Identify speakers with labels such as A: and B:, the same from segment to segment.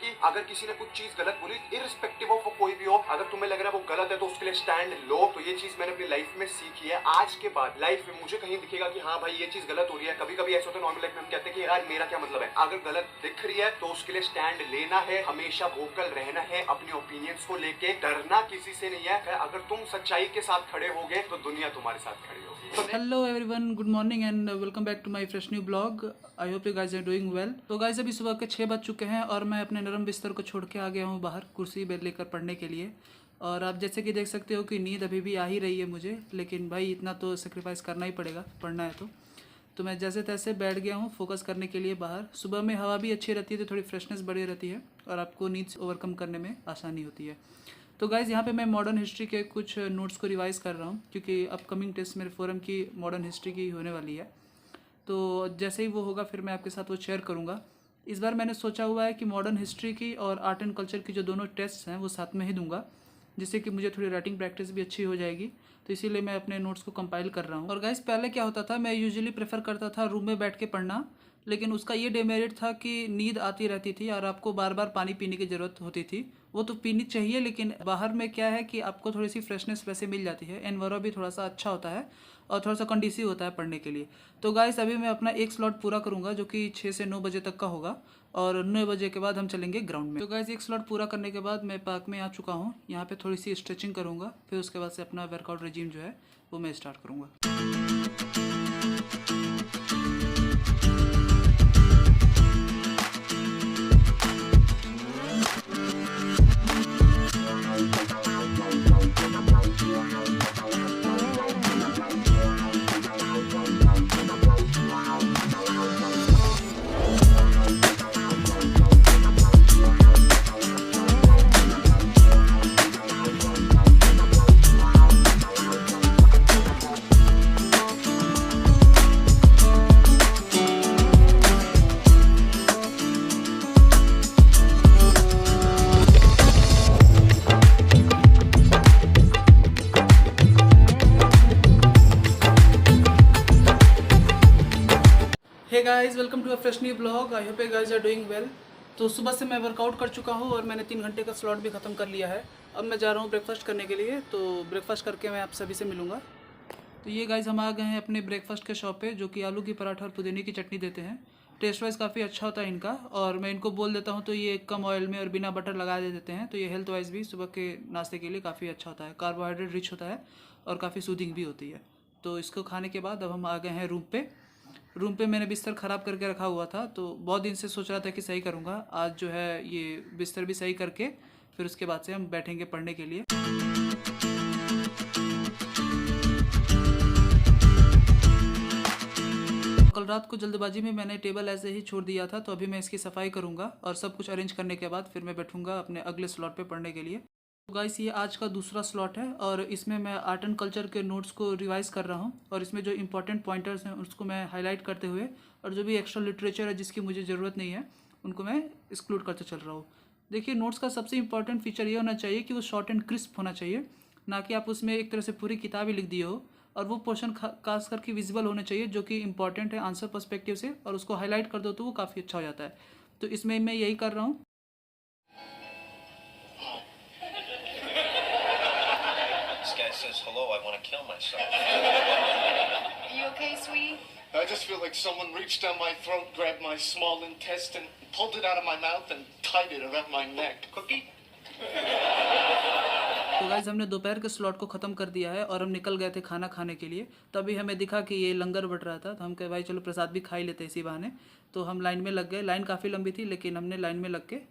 A: कि अगर किसी ने कुछ चीज गलत बोली, इररिस्पेक्टिव ऑफ कोई भी हो, अगर तुम्हें लग रहा है वो गलत है तो उसके लिए स्टैंड लो। तो ये चीज मैंने अपनी लाइफ में सीखी है। आज के बाद लाइफ में मुझे कहीं दिखेगा कि हाँ भाई ये चीज गलत हो रही है, कभी कभी ऐसा होता है नॉर्मल लाइफ में हम कहते हैं कि यार मेरा क्या मतलब है, अगर गलत दिख रही है तो उसके लिए स्टैंड लेना है, हमेशा वोकल रहना है, अपने ओपिनियंस को लेके डरना किसी से नहीं है। अगर तुम सच्चाई के साथ खड़े होगे तो दुनिया तुम्हारे साथ खड़ी होगी।
B: Hello everyone, good morning and welcome back to my fresh new blog. I hope you guys are doing well. तो गाइस अभी सुबह के 6 बज चुके हैं और मैं अपने नरम बिस्तर को छोड़ के आ गया हूँ बाहर कुर्सी बेड लेकर पढ़ने के लिए। और आप जैसे कि देख सकते हो कि नींद अभी भी आ ही रही है मुझे, लेकिन भाई इतना तो सेक्रीफाइस करना ही पड़ेगा, पढ़ना है तो मैं जैसे तैसे बैठ गया हूँ फोकस करने के लिए बाहर। सुबह में हवा भी अच्छी रहती है तो थोड़ी फ्रेशनेस बढ़ी रहती है और आपको नींद ओवरकम करने में आसानी होती है। तो गाइज़ यहाँ पे मैं मॉडर्न हिस्ट्री के कुछ नोट्स को रिवाइज़ कर रहा हूँ क्योंकि अपकमिंग टेस्ट मेरे फोरम की मॉडर्न हिस्ट्री की होने वाली है। तो जैसे ही वो होगा फिर मैं आपके साथ वो शेयर करूँगा। इस बार मैंने सोचा हुआ है कि मॉडर्न हिस्ट्री की और आर्ट एंड कल्चर की जो दोनों टेस्ट हैं वो साथ में ही दूंगा, जिससे कि मुझे थोड़ी राइटिंग प्रैक्टिस भी अच्छी हो जाएगी। तो इसीलिए मैं अपने नोट्स को कंपाइल कर रहा हूँ। और गाइस पहले क्या होता था, मैं यूजुअली प्रेफर करता था रूम में बैठ के पढ़ना, लेकिन उसका ये डेमेरिट था कि नींद आती रहती थी और आपको बार बार पानी पीने की ज़रूरत होती थी। वो तो पीनी चाहिए, लेकिन बाहर में क्या है कि आपको थोड़ी सी फ्रेशनेस वैसे मिल जाती है, एनवायरनमेंट भी थोड़ा सा अच्छा होता है और थोड़ा सा कंडीसिव होता है पढ़ने के लिए। तो गाइस अभी मैं अपना एक स्लॉट पूरा करूँगा जो कि 6 से 9 बजे तक का होगा और 9 बजे के बाद हम चलेंगे ग्राउंड में। तो गाइस एक स्लॉट पूरा करने के बाद मैं पार्क में आ चुका हूँ। यहाँ पे थोड़ी सी स्ट्रेचिंग करूँगा, फिर उसके बाद से अपना वर्कआउट रेजिम जो है वो मैं स्टार्ट करूँगा। Hey guys, welcome to a fresh new blog. I hope you guys are doing well. तो सुबह से मैं वर्कआउट कर चुका हूँ और मैंने 3 घंटे का स्लॉट भी ख़त्म कर लिया है। अब मैं जा रहा हूँ ब्रेकफास्ट करने के लिए, तो ब्रेकफास्ट करके मैं आप सभी से मिलूँगा। तो ये गाइस हम आ गए हैं अपने ब्रेकफास्ट के शॉप पे, जो कि आलू की पराठा और पुदीने की चटनी देते हैं। टेस्ट वाइज काफ़ी अच्छा होता है इनका, और मैं इनको बोल देता हूँ तो ये कम ऑयल में और बिना बटर लगा दे देते हैं। तो ये हेल्थ वाइज भी सुबह के नाश्ते के लिए काफ़ी अच्छा होता है, कार्बोहाइड्रेट रिच होता है और काफ़ी सूदिंग भी होती है। तो इसको खाने के बाद अब हम आ गए हैं रूम पे मैंने बिस्तर ख़राब करके रखा हुआ था, तो बहुत दिन से सोच रहा था कि सही करूँगा। आज जो है ये बिस्तर भी सही करके फिर उसके बाद से हम बैठेंगे पढ़ने के लिए। कल रात को जल्दबाजी में मैंने टेबल ऐसे ही छोड़ दिया था, तो अभी मैं इसकी सफाई करूँगा और सब कुछ अरेंज करने के बाद फिर मैं बैठूँगा अपने अगले स्लॉट पे पढ़ने के लिए। तो गाइस ये आज का दूसरा स्लॉट है और इसमें मैं आर्ट एंड कल्चर के नोट्स को रिवाइज़ कर रहा हूँ और इसमें जो इंपॉर्टेंट पॉइंटर्स हैं उसको मैं हाईलाइट करते हुए, और जो भी एक्स्ट्रा लिटरेचर है जिसकी मुझे ज़रूरत नहीं है उनको मैं एक्सक्लूड करते चल रहा हूँ। देखिए, नोट्स का सबसे इंपॉर्टेंट फीचर ये होना चाहिए कि वो शॉर्ट एंड क्रिस्प होना चाहिए, ना कि आप उसमें एक तरह से पूरी किताब ही लिख दिए हो। और वो पोर्शन खास करके विजिबल होने चाहिए जो कि इंपॉर्टेंट है आंसर पर्सपेक्टिव से, और उसको हाईलाइट कर दो तो वो काफ़ी अच्छा हो जाता है। तो इसमें मैं यही कर रहा हूँ।
C: Says hello, I want to kill myself.
D: Are you okay, sweetie?
E: I just feel like someone reached down my throat, grabbed my small intestine, pulled it out of my mouth, and tied it around my neck. Cookie?
B: तो guys हमने दोपहर के slot को ख़त्म कर दिया है और हम निकल गए थे खाना खाने के लिए। तभी हमें दिखा कि ये लंगर बढ़ रहा था, तो हम कहे भाई चलो प्रसाद भी खा ही लेते इसी बहाने। तो हम लाइन में लग गए। लाइन काफ़ी लंबी थी, लेकिन हमने लाइन में लग के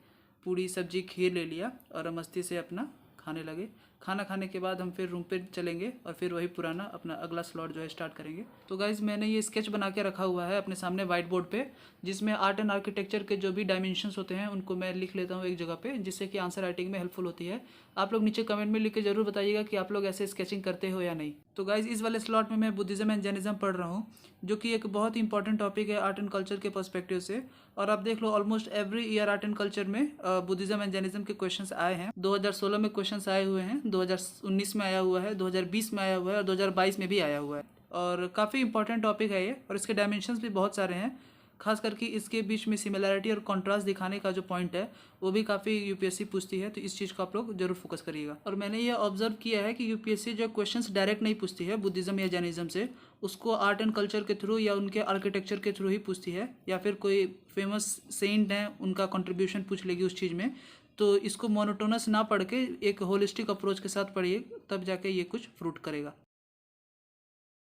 B: पूड़ी सब्जी खीर ले लिया और हम मस्ती से अपना खाने लगे। खाना खाने के बाद हम फिर रूम पे चलेंगे और फिर वही पुराना अपना अगला स्लॉट जो है स्टार्ट करेंगे। तो गाइज़ मैंने ये स्केच बना के रखा हुआ है अपने सामने वाइट बोर्ड पे, जिसमें आर्ट एंड आर्किटेक्चर के जो भी डायमेंशंस होते हैं उनको मैं लिख लेता हूँ एक जगह पे, जिससे कि आंसर राइटिंग में हेल्पफुल होती है। आप लोग नीचे कमेंट में लिख के जरूर बताइएगा कि आप लोग ऐसे स्केचिंग करते हो या नहीं। तो गाइज़ इस वाले स्लॉट में मैं बुद्धिज़्म एंड जैनिज़्म पढ़ रहा हूँ, जो कि एक बहुत ही इंपॉर्टेंट टॉपिक है आर्ट एंड कल्चर के पर्सपेक्टिव से। और आप देख लो almost every year art and culture में बुद्धिज़्म एंड जैनिज़्म के क्वेश्चंस आए हैं। 2016 में क्वेश्चंस आए हुए हैं, 2019 में आया हुआ है, 2020 में आया हुआ है और 2022 में भी आया हुआ है। और काफ़ी इंपॉर्टेंट टॉपिक है ये, और इसके डायमेंशंस भी बहुत सारे हैं। खास करके इसके बीच में सिमिलैरिटी और कॉन्ट्रास्ट दिखाने का जो पॉइंट है वो भी काफ़ी यूपीएससी पूछती है, तो इस चीज़ को आप लोग जरूर फोकस करिएगा। और मैंने ये ऑब्जर्व किया है कि यूपीएससी जो क्वेश्चंस डायरेक्ट नहीं पूछती है बुद्धिज़्म या जैनिज़्म से, उसको आर्ट एंड कल्चर के थ्रू या उनके आर्किटेक्चर के थ्रू ही पूछती है, या फिर कोई फेमस सेंट हैं उनका कंट्रीब्यूशन पूछ लेगी उस चीज़ में। तो इसको मोनोटोनस ना पढ़ के एक होलिस्टिक अप्रोच के साथ पढ़िए, तब जाके ये कुछ फ्रूट करेगा।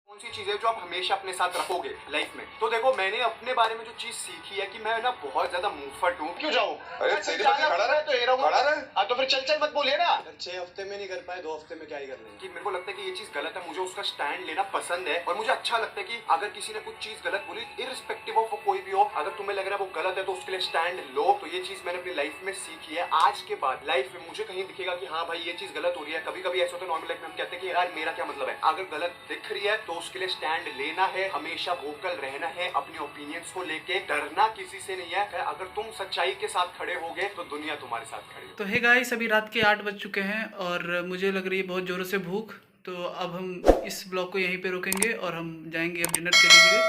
A: कौन सी चीजें जो आप हमेशा अपने साथ रखोगे लाइफ में? तो देखो, मैंने अपने बारे में जो चीज सीखी है कि मैं ना बहुत ज्यादा मुंहफट हूँ।
E: क्यों जाऊं?
A: अरे तेरे साथ खड़ा रहे तो ये रहूंगा।
E: खड़ा रहे?
A: हाँ तो फिर चल चल मत बोलिए ना। 6 हफ्ते में नहीं कर पाए, 2 हफ्ते में क्या ही कर लेंगे। कि मेरे को लगता है कि ये चीज गलत है, मुझे उसका स्टैंड लेना पसंद है और मुझे अच्छा लगता है कि अगर किसी ने कुछ चीज गलत बोली, इररिस्पेक्टिव ऑफ कोई भी हो, अगर तुम्हें लग रहा है वो गलत है तो उसके लिए स्टैंड लो। तो ये चीज मैंने अपनी लाइफ में सीखी है। आज के बाद लाइफ में मुझे कहीं दिखेगा कि हाँ भाई ये चीज गलत हो रही है, कभी कभी ऐसा होता है नॉर्मल लाइफ में हम कहते हैं कि यार मेरा क्या मतलब है। अगर गलत दिख रही है तो उसके लिए स्टैंड लेना है, हमेशा वोकल रहना है, अपने ओपिनियंस को लेके डरना किसी से नहीं है। अगर तुम सच्चाई के साथ खड़े होगे तो दुनिया तुम्हारे साथ खड़ी होगी।
B: तो हे गाइस, अभी रात के 8 बज चुके हैं और मुझे लग रही है बहुत ज़ोरों से भूख। तो अब हम इस ब्लॉग को यहीं पे रोकेंगे और हम जाएंगे अब डिनर के लिए।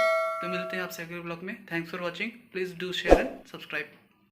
B: तो मिलते हैं आपसे अगले ब्लॉग में। Thanks for watching. Please do share and subscribe.